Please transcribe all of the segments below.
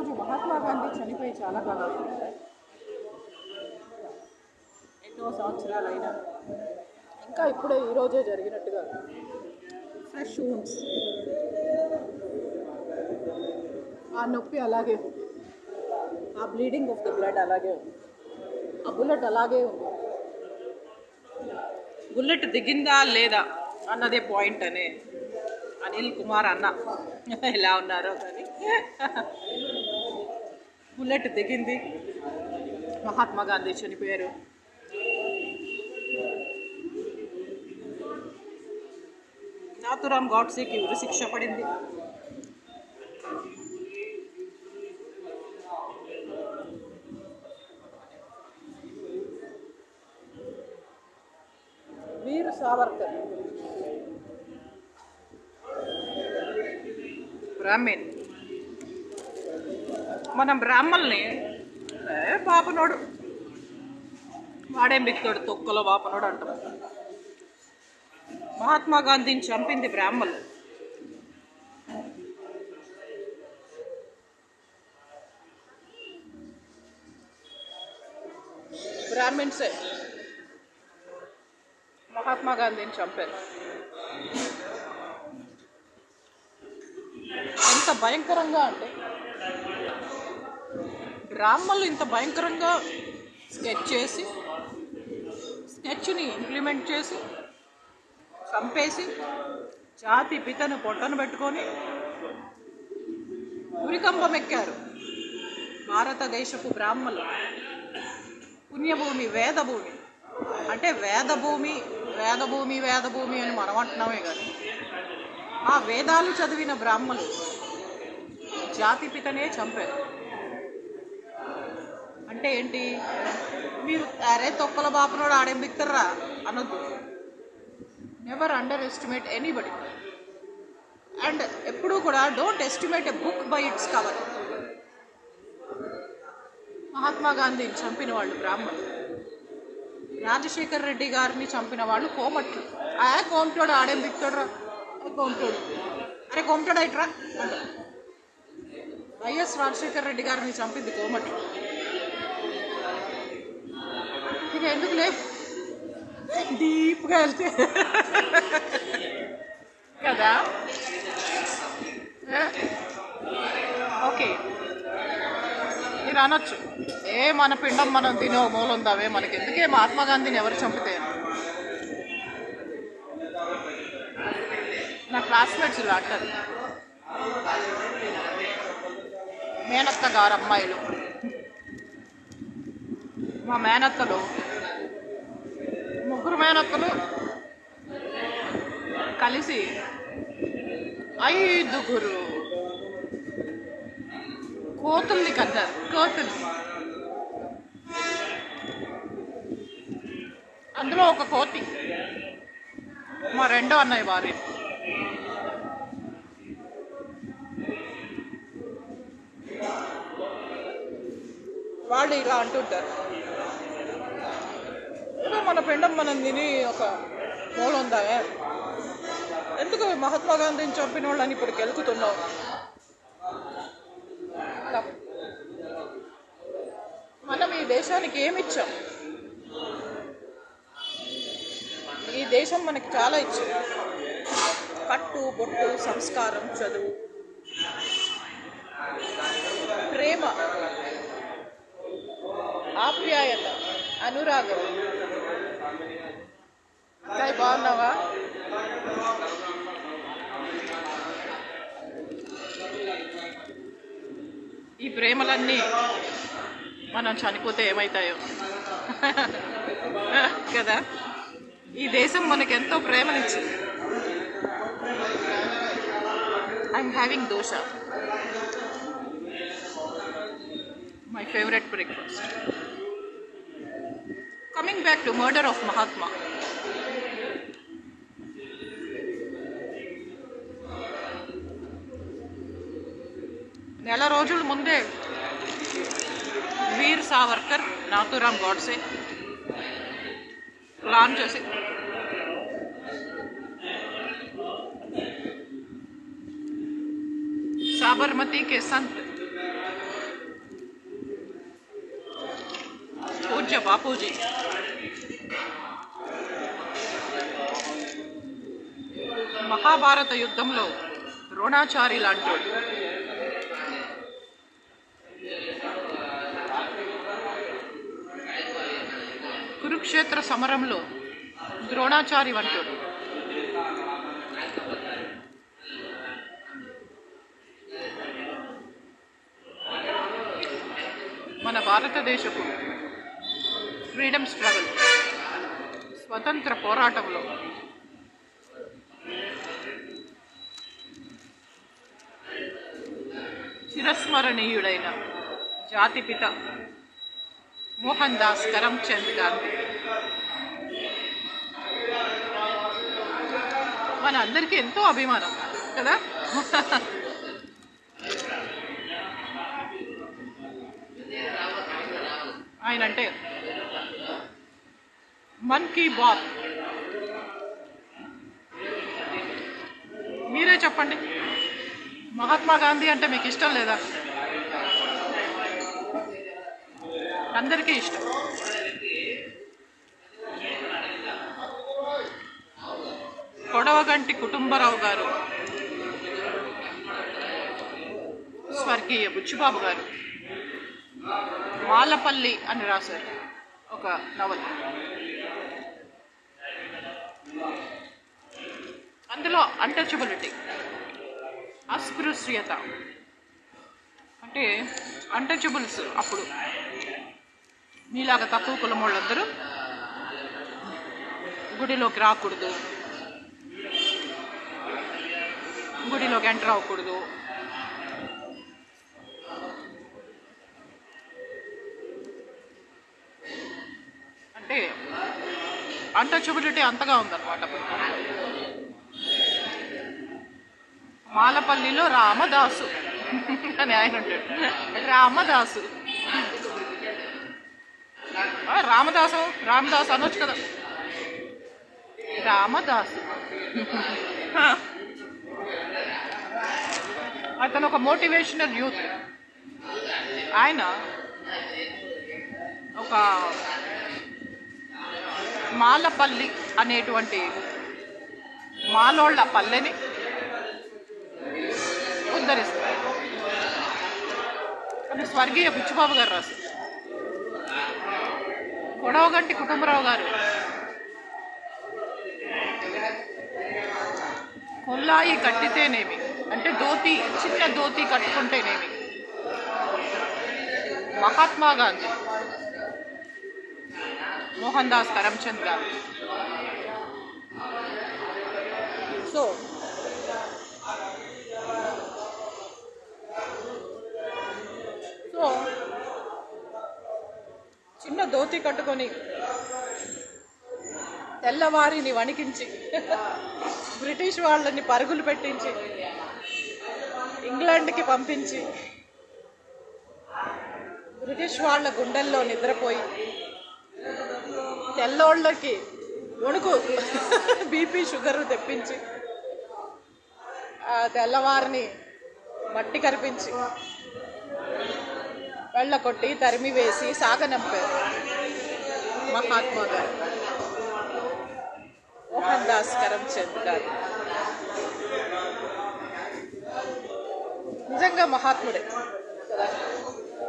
ఈరోజు మహాత్మా గాంధీ చనిపోయి చాలా కాలం, ఎన్నో సంవత్సరాలైనా ఇంకా ఇప్పుడే ఈరోజే జరిగినట్టుగా ఫ్రెష్ వూండ్స్, ఆ నొప్పి అలాగే ఉంది, ఆ బ్లీడింగ్ ఆఫ్ ద బ్లడ్ అలాగే ఉంది, ఆ బుల్లెట్ అలాగే ఉంది. బుల్లెట్ దిగిందా లేదా అన్నదే పాయింట్ అనే అనిల్ కుమార్ అన్న ఎలా ఉన్నారో కానీ బుల్లెట్ దిగింది, మహాత్మా గాంధీ చనిపోయారు. నాథురామ్ గాడ్సేకి ఉరి శిక్ష పడింది. వీర్ సావర్కర్ బ్రాహ్మణ్. మనం బ్రాహ్మల్ని పాపనోడు, వాడేం బిక్తాడు, తొక్కలో పాపనోడు అంటాం. మహాత్మా గాంధీని చంపింది బ్రాహ్మణులు. బ్రాహ్మణ్సే మహాత్మా గాంధీని చంపారు. ఎంత భయంకరంగా అంటే బ్రాహ్మణులు ఇంత భయంకరంగా స్కెచ్ చేసి, స్కెచ్ని ఇంప్లిమెంట్ చేసి చంపేసి జాతి పితను పొట్టను పెట్టుకొని ఉరికంబం ఎక్కారు. భారతదేశపు బ్రాహ్మణులు పుణ్యభూమి, వేదభూమి అంటే వేదభూమి వేదభూమి వేదభూమి అని మనం అంటున్నామే కానీ ఆ వేదాలు చదివిన బ్రాహ్మణులు జాతిపితనే చంపారు. అంటే ఏంటి, మీరు అరే తొక్కల బాపనోడు ఆడేం బిక్తారా అనొద్దు. Never under estimate anybody, and ఎప్పుడూ కూడా don't estimate a book by its cover. Mahatma గాంధీని చంపిన వాళ్ళు బ్రాహ్మణులు, రాజశేఖర్ రెడ్డి గారిని చంపిన వాళ్ళు కోమట్లు. కోమటోడు ఆడేం బిక్తాడు, కోమటోడు అరే కోమటోడు అయిట్రా అంట. వైఎస్ రాజశేఖర్ రెడ్డి గారిని చంపింది కోమట్లు. ఇక ఎందుకు లేదు డీప్గా వెళ్తే కదా. ఓకే, మీరు అనొచ్చు మన పిండం మనం తినే మూలందావే, మనకి ఎందుకే మహాత్మా గాంధీని ఎవరు చంపితే. నా క్లాస్మేట్స్ ఇలా అంటారు, మేనత్త గారు అమ్మాయిలు, మా మేనత్తలు ముగ్గురు మేనత్తలు కలిసి 5 కోతుల్ని కన్నారు. కోతుల్ని, అందులో ఒక కోతి మా రెండో అన్నయ్య భార్య. వాళ్ళు ఇలా అంటుంటారు, ఏదో మన పిండం మనం తిని ఒక మూల ఉందా, ఎందుకు మహాత్మా గాంధీని చంపిన వాళ్ళని ఇప్పుడు గెలుకుతున్నావు. మనం ఈ దేశానికి ఏమిచ్చాం, ఈ దేశం మనకి చాలా ఇచ్చింది. కట్టు బొట్టు, సంస్కారం, చదువు, ప్రేమ, ఆప్యాయత, అనురాగం. అక్కాయ్ బాగున్నావా? ఈ ప్రేమలన్నీ మనం చనిపోతే ఏమవుతాయో కదా. ఈ దేశం మనకు ఎంతో ప్రేమనిచ్చింది. I'm having dosa, my favourite breakfast. Coming back to murder of Mahatma. నెల రోజుల ముందే వీర్ సావర్కర్, నాథురామ్ గాడ్సే ప్లాన్ చేసి साबरमती के संत పూజ్య బాపూజీ. మహాభారత యుద్ధంలో ద్రోణాచారి లాంటోడు. కురుక్షేత్ర సమరంలో ద్రోణాచారి వంటోడు. మన భారతదేశపు ఫ్రీడమ్ స్ట్రగుల్, స్వతంత్ర పోరాటంలో చిరస్మరణీయుడైన జాతిపిత మోహన్ దాస్ కరమ్చంద్ గాంధీ మన అందరికీ ఎంతో అభిమానం కదా. ఆయన అంటే మన్ కీ బాత్. మీరే చెప్పండి, మహాత్మా గాంధీ అంటే మీకు ఇష్టం లేదా? అందరికీ ఇష్టం. కొడవగంటి కుటుంబరావు గారు, స్వర్గీయ బుచ్చిబాబు గారు మాలపల్లి అని రాశారు ఒక నవల. అందులో అన్టచబిలిటీ, అస్పృశ్యత అంటే అన్టచబుల్స్ అప్పుడు మీలాగా తక్కువ కులం వాళ్ళందరూ గుడిలోకి రాకూడదు, గుడిలోకి ఎంటర్ అవ్వకూడదు, అంటే అన్టచబిలిటీ అంతగా ఉందన్నమాట. మాలపల్లిలో రామదాసు అని ఆయన ఉంటాడు. రామదాసు, రామదాసు అనొచ్చు కదా, రామదాసు. అతను ఒక మోటివేషనల్ యూత్. ఆయన ఒక మాలపల్లి అనేటువంటి మాలోళ్ళ పల్లెని ఉద్ధరిస్తారు. అది స్వర్గీయ బుచ్చిబాబు గారు రాశారు. కొడవగంటి కుటుంబరావు గారు కొల్లాయి కట్టితేనేమి అంటే ధోతి, చిన్న ధోతి కట్టుకుంటేనేమి. మహాత్మా గాంధీ మోహన్ దాస్ కరమ్చంద్ గాంధీ. సో చిన్న ధోతి కట్టుకొని తెల్లవారిని వణికించి బ్రిటిష్ వాళ్ళని పరుగులు పెట్టించి ఇంగ్లాండ్కి పంపించి బ్రిటిష్ వాళ్ళ గుండెల్లో నిద్రపోయి తెల్లోళ్ళకి వణుకు బీపీ షుగర్ తెప్పించి ఆ తెల్లవారిని మట్టి కరిపించి వెళ్ళకొట్టి తరిమి వేసి సాగనంపారు మహాత్మా గారు, మోహన్ దాస్ కరమ్చంద్ గారు. నిజంగా మహాత్ముడే కదా.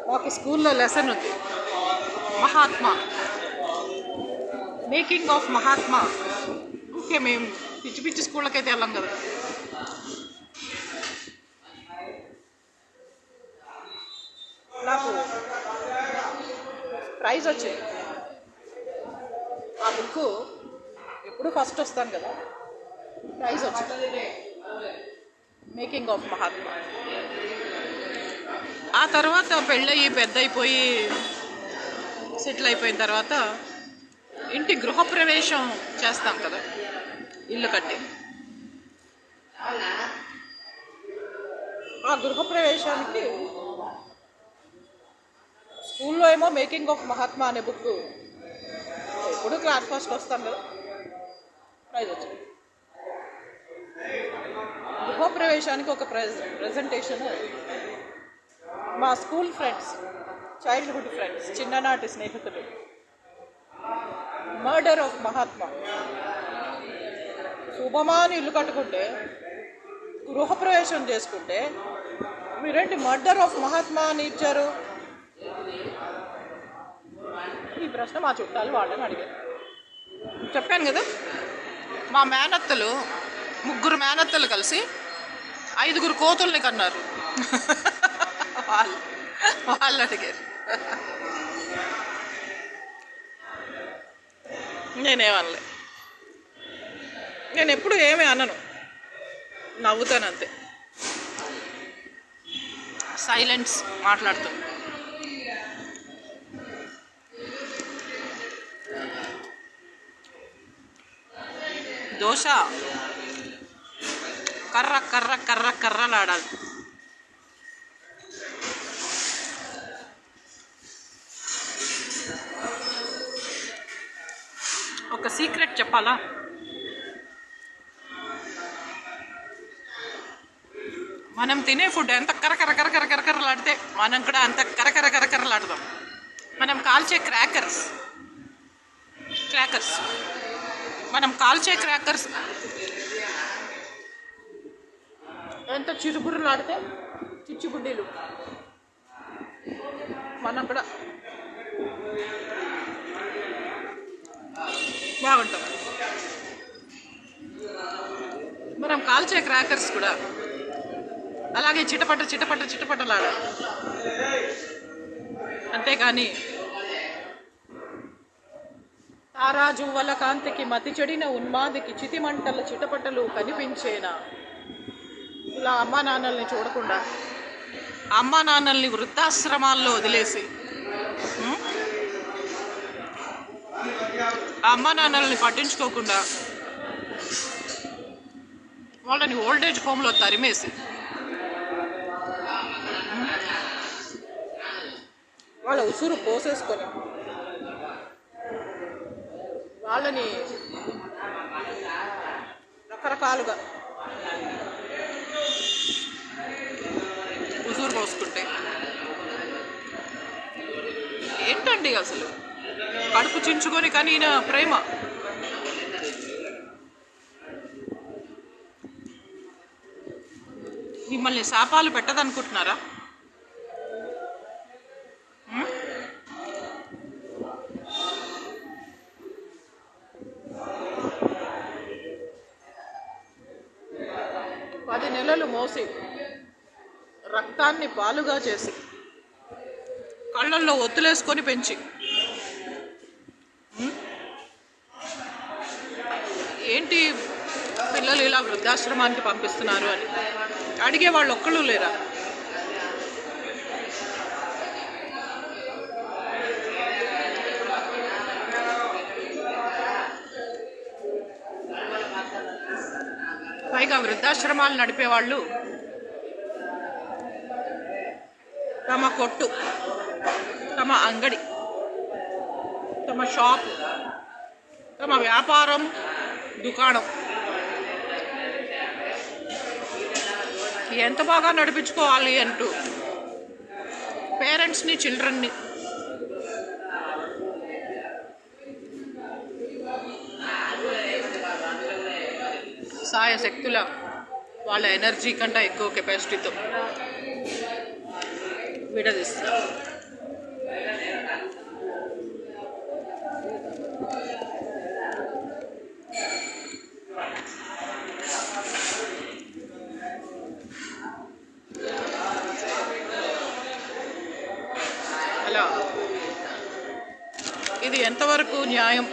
మాకు స్కూల్లో లెసన్ ఉంది, Mahatma, making of Mahatma. Okay, మేము పిచ్చి పిచ్చి స్కూళ్ళకైతే వెళ్ళాం కదా. నాకు ప్రైజ్ వచ్చింది ఆ బుక్. ఎప్పుడు ఫస్ట్ వస్తాను కదా, ప్రైజ్ వచ్చింది మేకింగ్ ఆఫ్ మహాత్మా. ఆ తర్వాత పెళ్ళయి పెద్దయిపోయి సెటిల్ అయిపోయిన తర్వాత ఇంటి గృహప్రవేశం చేస్తాం కదా, ఇల్లు కట్టి. ఆ గృహప్రవేశానికి స్కూల్లో ఏమో మేకింగ్ ఆఫ్ మహాత్మా అనే బుక్, ఎప్పుడు క్లాస్ ఫస్ట్ వస్తాను కదా, ప్రైజ్ వచ్చింది. గృహప్రవేశానికి ఒక ప్రజెంటేషన్ మా స్కూల్ ఫ్రెండ్స్, చైల్డ్హుడ్ ఫ్రెండ్స్, చిన్ననాటి స్నేహితులు మర్డర్ ఆఫ్ మహాత్మా. శుభమాని ఇల్లు కట్టుకుంటే, గృహప్రవేశం చేసుకుంటే మీరేంటి మర్డర్ ఆఫ్ మహాత్మా అని ఇచ్చారు? ఈ ప్రశ్న మా చుట్టాలు వాళ్ళని అడిగారు. చెప్పాను కదా, మా మేనత్తలు 3 మేనత్తలు కలిసి 5 కోతుల్ని కన్నారు. వాళ్ళు అడిగారు. నేనేమనలే. నేను ఎప్పుడు ఏమీ అనను, నవ్వుతాను అంతే. సైలెన్స్ మాట్లాడుతాను. దోశ కర్ర కర్ర కర్ర కర్రలాడాలి. ఒక సీక్రెట్ చెప్పాలా? మనం తినే ఫుడ్ ఎంత కరకర కరకర కరకరలాడితే మనం కూడా అంత కరకర కరకరలాడదాం. మనం కాల్చే క్రాకర్స్ ఎంత చిరుబుర్రలాడితే చిచ్చుబుడ్డీలు మనం కూడా బాగుంటాం. మనం కాల్చే క్రాకర్స్ కూడా అలాగే చిటపట చిటపట చిటపటలాడాలి. అంతేగాని తారాజువ్వల కాంతికి మతి చెడిన ఉన్మాదికి చితిమంటల చిటపటలు కనిపించేనా? ఇలా అమ్మా నాన్నల్ని చూడకుండా, అమ్మా నాన్నల్ని వృద్ధాశ్రమాల్లో వదిలేసి, అమ్మా నాన్నల్ని పట్టించుకోకుండా వాళ్ళని ఓల్డేజ్ హోమ్లో తరిమేసి వాళ్ళ ఉసురు పోసేసుకొని వాళ్ళని రకరకాలుగా ఉసురు పోసుకుంటే ఏంటండి అసలు? కడుపు చించుకొని కానీ ఈయన ప్రేమ. మిమ్మల్ని శాపాలు పెట్టదనుకుంటున్నారా? పది నెలలు మోసి రక్తాన్ని పాలుగా చేసి కళ్ళల్లో ఒత్తులేసుకొని పెంచి ఏంటి పిల్లలు ఇలా వృద్ధాశ్రమానికి పంపిస్తున్నారు అని అడిగే వాళ్ళు ఒక్కళ్ళు లేరా? పైగా వృద్ధాశ్రమాలు నడిపేవాళ్ళు తమ కొట్టు, తమ అంగడి, తమ షాపు, తమ వ్యాపారం, దుకాణం ఎంత బాగా నడిపించుకోవాలి అంటూ పేరెంట్స్ని, చిల్డ్రన్ని సాయశక్తుల వాళ్ళ ఎనర్జీ కంటే ఎక్కువ కెపాసిటీతో విడదీస్తారు. అలా ఇది ఎంతవరకు న్యాయం?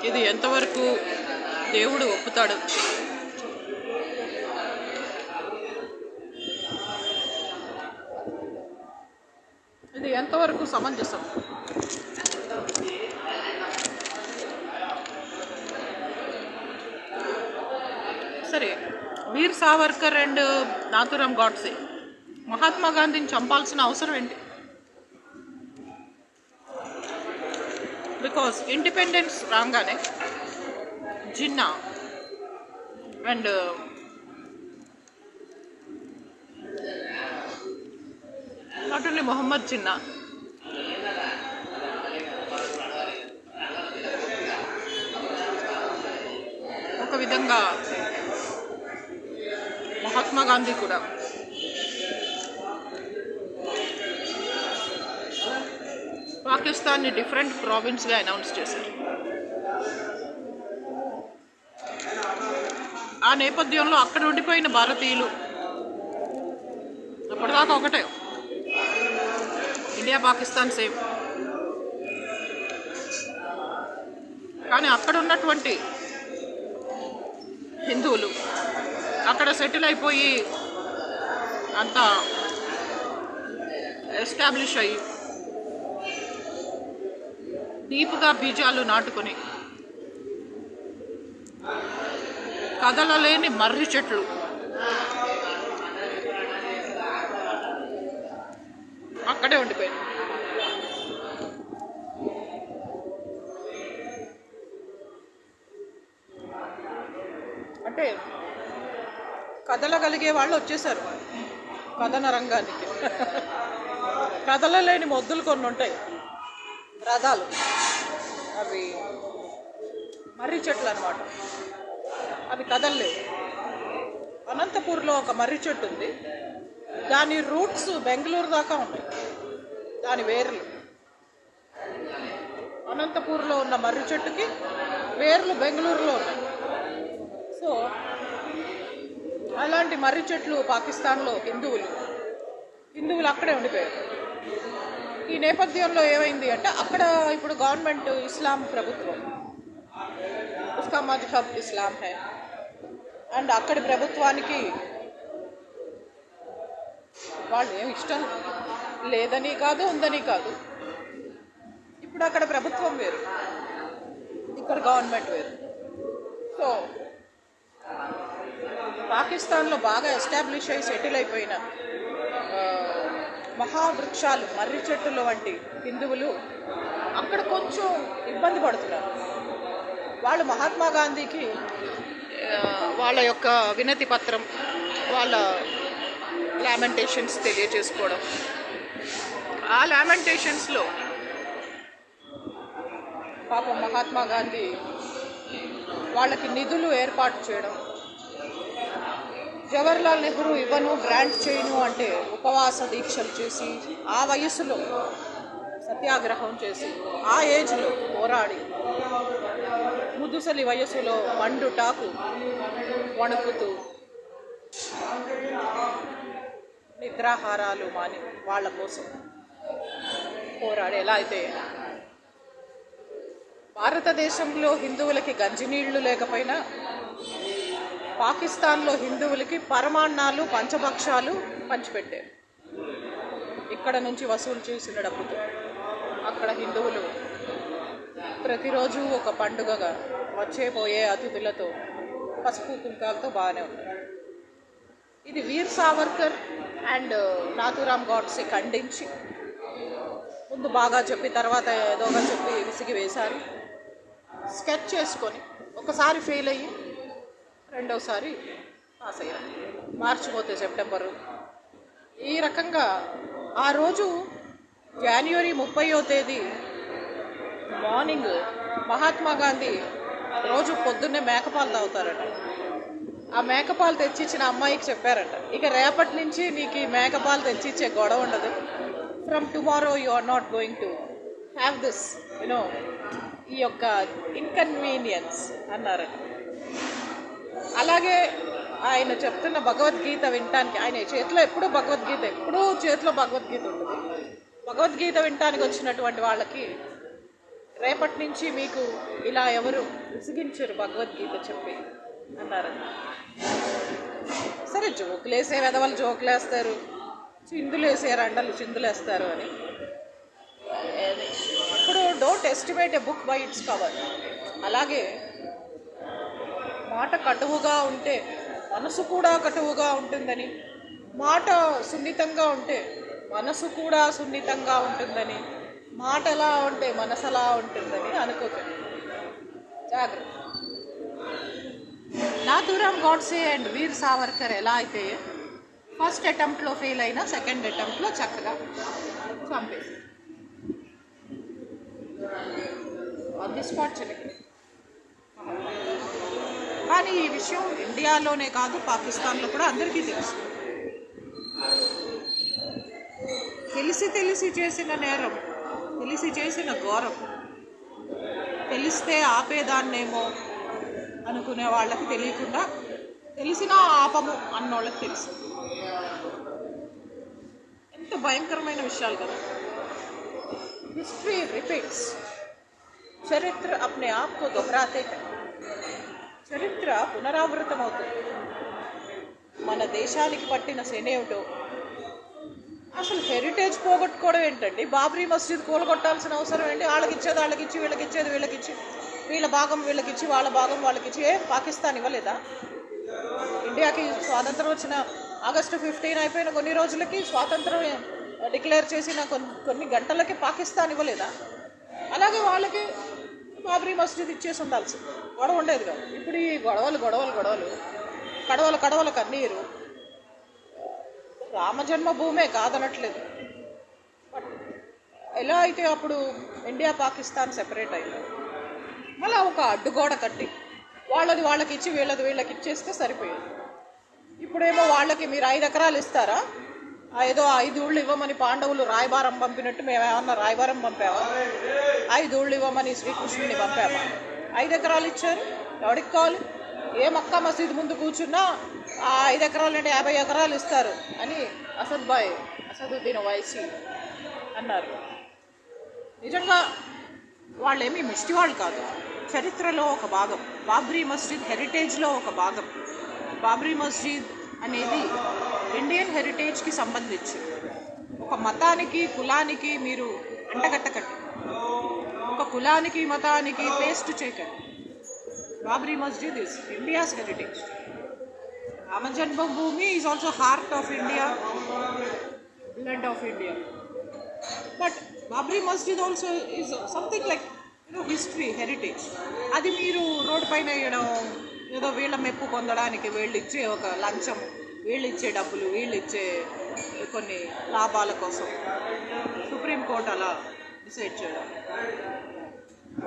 ఇది ఎంతవరకు దేవుడు ఒప్పుతాడు? ఇది ఎంతవరకు సమంజసం? సరే, వీర్ సావర్కర్ అండ్ నాథురామ్ గాడ్సే మహాత్మా గాంధీని చంపాల్సిన అవసరం ఏంటి? బికాస్ ఇండిపెండెన్స్ రాగానే Jinnah and not only Mohammad Jinnah, విధంగా మహాత్మా గాంధీ కూడా పాకిస్తాన్ని డిఫరెంట్ ప్రావిన్స్గా అనౌన్స్ చేశారు. ఆ నేపథ్యంలో అక్కడ ఉండిపోయిన భారతీయులు అప్పటిదాకా ఒకటే, ఇండియా పాకిస్తాన్ సేమ్. కానీ అక్కడ ఉన్నటువంటి హిందువులు అక్కడ సెటిల్ అయిపోయి అంతా ఎస్టాబ్లిష్ అయ్యి డీప్గా బీజాలు నాటుకొని కదలలేని మర్రి చెట్లు అక్కడే ఉండిపోయాయి. అంటే కదలగలిగే వాళ్ళు వచ్చేసారు కథన రంగానికి. కదలలేని మొద్దులు కొన్ని ఉంటాయి, రథాలు, అవి మర్రి చెట్లు అన్నమాట. అవి కదలలేవు. అనంతపూర్లో ఒక మర్రి చెట్టు ఉంది, దాని రూట్స్ బెంగళూరు దాకా ఉన్నాయి. దాని వేర్లు అనంతపూర్లో ఉన్న మర్రి చెట్టుకి వేర్లు బెంగళూరులో ఉన్నాయి. సో అలాంటి మర్రి చెట్లు పాకిస్తాన్లో హిందువులు అక్కడే ఉండిపోయారు. ఈ నేపథ్యంలో ఏమైంది అంటే అక్కడ ఇప్పుడు గవర్నమెంట్ ఇస్లాం ప్రభుత్వం, ఉస్కా మజ్హబ్ ఇస్లాం హై, అండ్ అక్కడి ప్రభుత్వానికి వాళ్ళు ఏమి ఇష్టం లేదని కాదు, ఉందని కాదు. ఇప్పుడు అక్కడ ప్రభుత్వం వేరు, ఇక్కడ గవర్నమెంట్ వేరు. సో పాకిస్తాన్లో బాగా ఎస్టాబ్లిష్ అయ్యి సెటిల్ అయిపోయిన మహావృక్షాలు, మర్రి చెట్టుల వంటి హిందువులు అక్కడ కొంచెం ఇబ్బంది పడుతున్నారు. వాళ్ళు మహాత్మా గాంధీకి వాళ్ళ యొక్క వినతి పత్రం, వాళ్ళ లామెంటేషన్స్ తెలియజేసుకోవడం, ఆ లామెంటేషన్స్లో పాపం మహాత్మా గాంధీ వాళ్ళకి నిధులు ఏర్పాటు చేయడం, జవహర్లాల్ నెహ్రూ ఇవ్వను, గ్రాంట్ చేయను అంటే ఉపవాస దీక్షలు చేసి, ఆ వయసులో సత్యాగ్రహం చేసి, ఆ ఏజ్లో పోరాడి, ముదుసలి వయసులో మండుటాకు వణుకుతూ నిద్రాహారాలు మాని వాళ్ళ కోసం పోరాడి, ఎలా అయితే భారతదేశంలో హిందువులకి గంజినీళ్లు లేకపోయినా పాకిస్తాన్లో హిందువులకి పరమాన్నాలు, పంచభక్షాలు పంచిపెట్టారు. ఇక్కడ నుంచి వసూలు చేసిన డబ్బుతో అక్కడ హిందువులు ప్రతిరోజు ఒక పండుగగా వచ్చే పోయే అతిథులతో పసుపు కుంకాలతో బాగానే ఉన్నారు. ఇది వీర్ సావర్కర్ అండ్ నాథూరామ్ గాడ్సే ఖండించి ముందు బాగా చెప్పి తర్వాత ఏదోగా చెప్పి విసిగి వేశారు. స్కెచ్ చేసుకొని ఒకసారి ఫెయిల్ అయ్యి రెండవసారి పాస్ అయ్యారు. మార్చి పోతే సెప్టెంబరు. ఈ రకంగా ఆ రోజు జనవరి 30వ తేదీ మార్నింగ్ మహాత్మా గాంధీ రోజు పొద్దున్నే మేకపాలు తాగుతారట. ఆ మేకపాలు తెచ్చిచ్చిన అమ్మాయికి చెప్పారట, ఇక రేపటి నుంచి నీకు ఈ మేకపాలు తెచ్చిచ్చే గొడవ ఉండదు, from tomorrow you are not going to have this ఈ యొక్క ఇన్కన్వీనియన్స్ అన్నారట. అలాగే ఆయన చెప్తున్న భగవద్గీత వినటానికి, ఆయన చేతిలో ఎప్పుడూ చేతిలో భగవద్గీత ఉంటుంది. భగవద్గీత వినటానికి వచ్చినటువంటి వాళ్ళకి రేపటి నుంచి మీకు ఇలా ఎవరు విసిగించరు భగవద్గీత చెప్పి అన్నారట. సరే, జోకులు వేసే వెధవలు జోకులు వేస్తారు, చిందులు వేసే రండలు చిందులు వేస్తారు అని. ఇప్పుడు don't estimate a book by its cover. అలాగే మాట కటువుగా ఉంటే మనసు కూడా కటువుగా ఉంటుందని, మాట సున్నితంగా ఉంటే మనసు కూడా సున్నితంగా ఉంటుందని, మాట ఎలా ఉంటే మనసు అలా ఉంటుందని అనుకోకండి, జాగ్రత్త. నాథూరామ్ గాడ్సే అండ్ వీర్ సావర్కర్ ఎలా అయితే ఫస్ట్ అటెంప్ట్లో ఫెయిల్ అయినా సెకండ్ అటెంప్ట్లో చక్కగా చంపేసి ఆన్ ది స్పాట్ చనిపోయి. కానీ ఈ విషయం ఇండియాలోనే కాదు పాకిస్తాన్లో కూడా అందరికీ తెలుసు. తెలిసి చేసిన నేరం, తెలిసి చేసిన ఘోరం, తెలిస్తే ఆపేదాన్నేమో అనుకునే వాళ్ళకి తెలియకుండా తెలిసినా ఆపము అన్నోళ్ళకి తెలుసు. ఎంత భయంకరమైన విషయాలు కదా. हिस्ट्री रिपीट्स, చరిత్ర अपने आप को दोहराते हैं. చరిత్ర పునరావృతమవుతుంది. మన దేశానికి పట్టిన శనేమిటో. అసలు హెరిటేజ్ పోగొట్టుకోవడం ఏంటండి? బాబ్రీ మస్జిద్ కూలగొట్టాల్సిన అవసరం ఏంటి? వాళ్ళకి ఇచ్చేది వాళ్ళకి ఇచ్చి, వీళ్ళకి ఇచ్చేది వీళ్ళకి ఇచ్చి, వీళ్ళ భాగం వీళ్ళకి ఇచ్చి, వాళ్ళ భాగం వాళ్ళకి ఇచ్చి. పాకిస్తాన్ ఇవ్వలేదా? ఇండియాకి స్వాతంత్రం వచ్చిన ఆగస్టు 15 అయిపోయిన కొన్ని రోజులకి స్వాతంత్రం డిక్లేర్ చేసిన కొన్ని గంటలకి పాకిస్తాన్ ఇవ్వలేదా? అలాగే వాళ్ళకి బాబ్రీ మస్జిద్ ఇచ్చేసి ఉండాల్సి, గొడవ ఉండేది కాదు. ఇప్పుడు ఈ గొడవలు కడవల కన్నీరు. రామజన్మభూమే కాదనట్లేదు, బట్ ఎలా అయితే అప్పుడు ఇండియా పాకిస్తాన్ సెపరేట్ అయింది, మళ్ళీ ఒక అడ్డుగోడ కట్టి వాళ్ళది వాళ్ళకి ఇచ్చి వీళ్ళకి ఇచ్చేస్తే సరిపోయింది. ఇప్పుడేమో వాళ్ళకి మీరు 5 ఎకరాలు ఇస్తారా? ఏదో 5 ఊళ్ళు ఇవ్వమని పాండవులు రాయబారం పంపినట్టు మేమేమన్నా రాయబారం పంపామా? 5 ఊళ్ళు ఇవ్వమని శ్రీకృష్ణుని పంపామా? 5 ఎకరాలు ఇచ్చారు. ఎవరికి కావాలి? ఏ మక్కా మసీదు ముందు కూర్చున్నా 5 ఎకరాలు అంటే 50 ఎకరాలు ఇస్తారు అని అసదుద్దీన్ ఓవైసీ అన్నారు. నిజంగా వాళ్ళేమీ ముష్టి వాళ్ళు కాదు. చరిత్రలో ఒక భాగం. బాబ్రీ మస్జిద్ హెరిటేజ్లో ఒక భాగం. బాబ్రీ మస్జిద్ అనేది ఇండియన్ హెరిటేజ్కి సంబంధించి ఒక మతానికి కులానికి మీరు అంటగట్టకండి, ఒక కులానికి మతానికి పేస్ట్ చేయకండి. Babri Masjid is India's heritage. Rama Janmabhoomi is also heart of India, blood of India. But Babri Masjid also is something like history, heritage. అది మీరు రోడ్డు పైన వేయడం, ఏదో వీళ్ళ మెప్పు పొందడానికి వీళ్ళు ఇచ్చే ఒక లంచం, వీళ్ళు ఇచ్చే డబ్బులు, వీళ్ళు ఇచ్చే కొన్ని లాభాల కోసం సుప్రీంకోర్టు అలా డిసైడ్ చేయడం.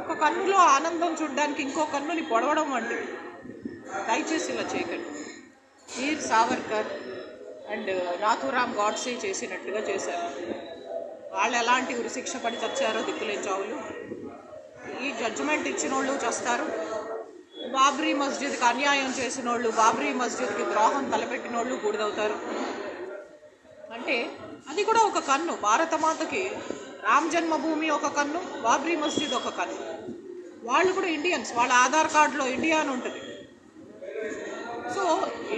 ఒక కన్నులో ఆనందం చూడడానికి ఇంకో కన్నుని పొడవడం వంటిది. దయచేసి ఇలా చేయకండి. వీర్ సావర్కర్ అండ్ నాథూరామ్ గాడ్సే చేసినట్టుగా చేశారు. వాళ్ళు ఎలాంటి ఉరిశిక్ష పడి చచ్చారో దిక్కులేని చావులు. ఈ జడ్జిమెంట్ ఇచ్చిన వాళ్ళు చేస్తారు. బాబ్రీ మస్జిద్కి అన్యాయం చేసిన వాళ్ళు, బాబ్రీ మస్జిద్కి ద్రోహం తలపెట్టిన వాళ్ళు బూడిదవుతారు. అంటే అది కూడా ఒక కన్ను. భారతమాతకి రామ్ జన్మభూమి ఒక కన్ను, బాబ్రీ మస్జిద్ ఒక కన్ను. వాళ్ళు కూడా ఇండియన్స్, వాళ్ళ ఆధార్ కార్డులో ఇండియా అని ఉంటుంది. సో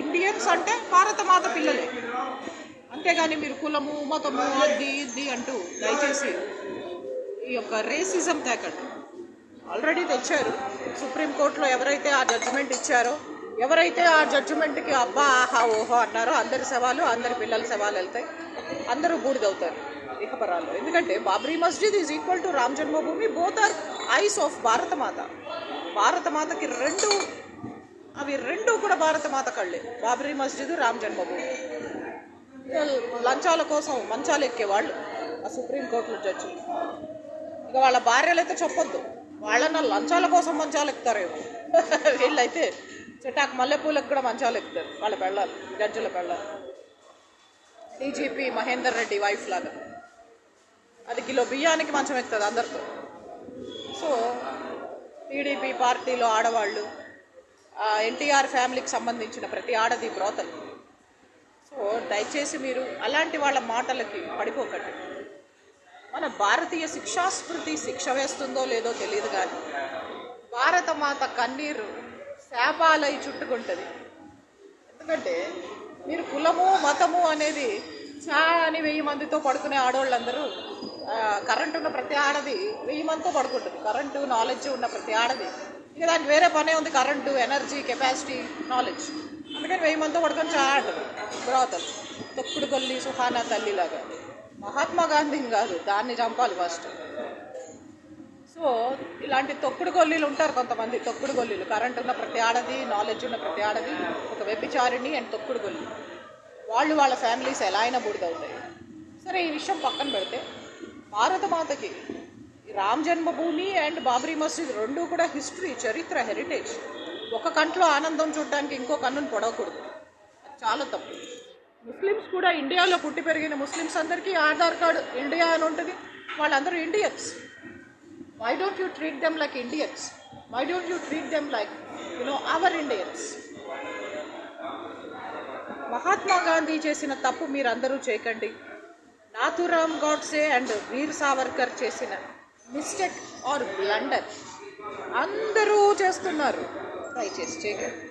ఇండియన్స్ అంటే భారతమాత పిల్లలే. అంతేగాని మీరు కులము మతము అది ఇది అంటూ దయచేసి ఈ యొక్క రేసిజం తేకండి. ఆల్రెడీ తెచ్చారు సుప్రీంకోర్టులో. ఎవరైతే ఆ జడ్జిమెంట్ ఇచ్చారో, ఎవరైతే ఆ జడ్జిమెంట్కి అబ్బా ఆహా ఓహో అన్నారో, అందరి శవాలు, అందరి పిల్లల శవాలు వెళ్తాయి, అందరూ బూడిదవుతారు ఇహపరాల్లో. ఎందుకంటే Babri Masjid is equal to Ram Janmabhoomi. Both are eyes of Bharatmata. భారతమాతకి అవి రెండు కూడా భారతమాత కళ్ళే, బాబ్రీ మస్జిద్, రామ్ జన్మభూమి. లంచాల కోసం మంచాలు ఎక్కేవాళ్ళు ఆ సుప్రీంకోర్టులో జడ్జి. ఇక వాళ్ళ భార్యలైతే చెప్పొద్దు, వాళ్ళన్న లంచాల కోసం మంచాలు ఎక్కుతారేమో. వీళ్ళైతే చెటాకు మల్లెపూలకు కూడా మంచాలు ఎక్కుతారు వాళ్ళ పెళ్ళాలి, జడ్జిల పెళ్ళాలి. డీజీపీ మహేందర్ రెడ్డి వైఫ్ లాగా అది కిలో బియ్యానికి మంచం ఎక్కుతుంది అందరితో. సో టీడీపీ పార్టీలో ఆడవాళ్ళు, ఎన్టీఆర్ ఫ్యామిలీకి సంబంధించిన ప్రతి ఆడది బ్రోతలు. సో దయచేసి మీరు అలాంటి వాళ్ళ మాటలకి పడిపోకండి. మన భారతీయ శిక్షాస్మృతి శిక్ష వేస్తుందో లేదో తెలియదు, కానీ భారతమాత కన్నీరు శాపాలై చుట్టుకుంటుంది. ఎందుకంటే మీరు కులము మతము అనేది చా అని 1000 మందితో పడుకునే ఆడవాళ్ళందరూ, కరెంటు ఉన్న ప్రతి ఆడది 1000 మందితో పడుకుంటుంది. కరెంటు నాలెడ్జ్ ఉన్న ప్రతి ఆడది, ఇక దానికి వేరే పనే ఉంది, కరెంటు, ఎనర్జీ, కెపాసిటీ, నాలెడ్జ్. అందుకని 1000 మందితో పడుకొని చా అంటారు బ్రోతలు. తొక్కుడు గొల్లి సుహానా తల్లిలాగా. మహాత్మా గాంధీని కాదు, దాన్ని చంపాలి ఫస్ట్. సో ఇలాంటి తొక్కుడు గొల్లీలు ఉంటారు కొంతమంది. తొక్కుడు గొల్లీలు కరెంట్ ఉన్న ప్రతి ఆడది, నాలెడ్జ్ ఉన్న ప్రతి ఆడది ఒక వ్యభిచారిణి అండ్ తొక్కుడు గొల్లి. వాళ్ళ ఫ్యామిలీస్ ఎలా అయినా బూడిదవుతాయి. సరే, ఈ విషయం పక్కన పెడితే భారతమాతకి రామ్ జన్మభూమి అండ్ బాబ్రీ మస్జిద్ రెండు కూడా హిస్టరీ, చరిత్ర, హెరిటేజ్. ఒక కంట్లో ఆనందం చూడటానికి ఇంకో కన్నును పొడవకూడదు. అది చాలా తప్పు. ముస్లిమ్స్ కూడా ఇండియాలో పుట్టి పెరిగిన ముస్లిమ్స్ అందరికీ ఆధార్ కార్డు ఇండియా అని ఉంటుంది. వాళ్ళందరూ Indians. Why don't you treat them like Indians? Why don't you treat them like our Indians? Mahatma Gandhi చేసిన తప్పు మీరందరూ చేయకండి. నాథురామ్ గాడ్సే అండ్ వీర్ సావర్కర్ చేసిన మిస్టేక్ ఆర్ బ్లండర్ అందరూ చేస్తున్నారు, దయచేసి చేయకండి.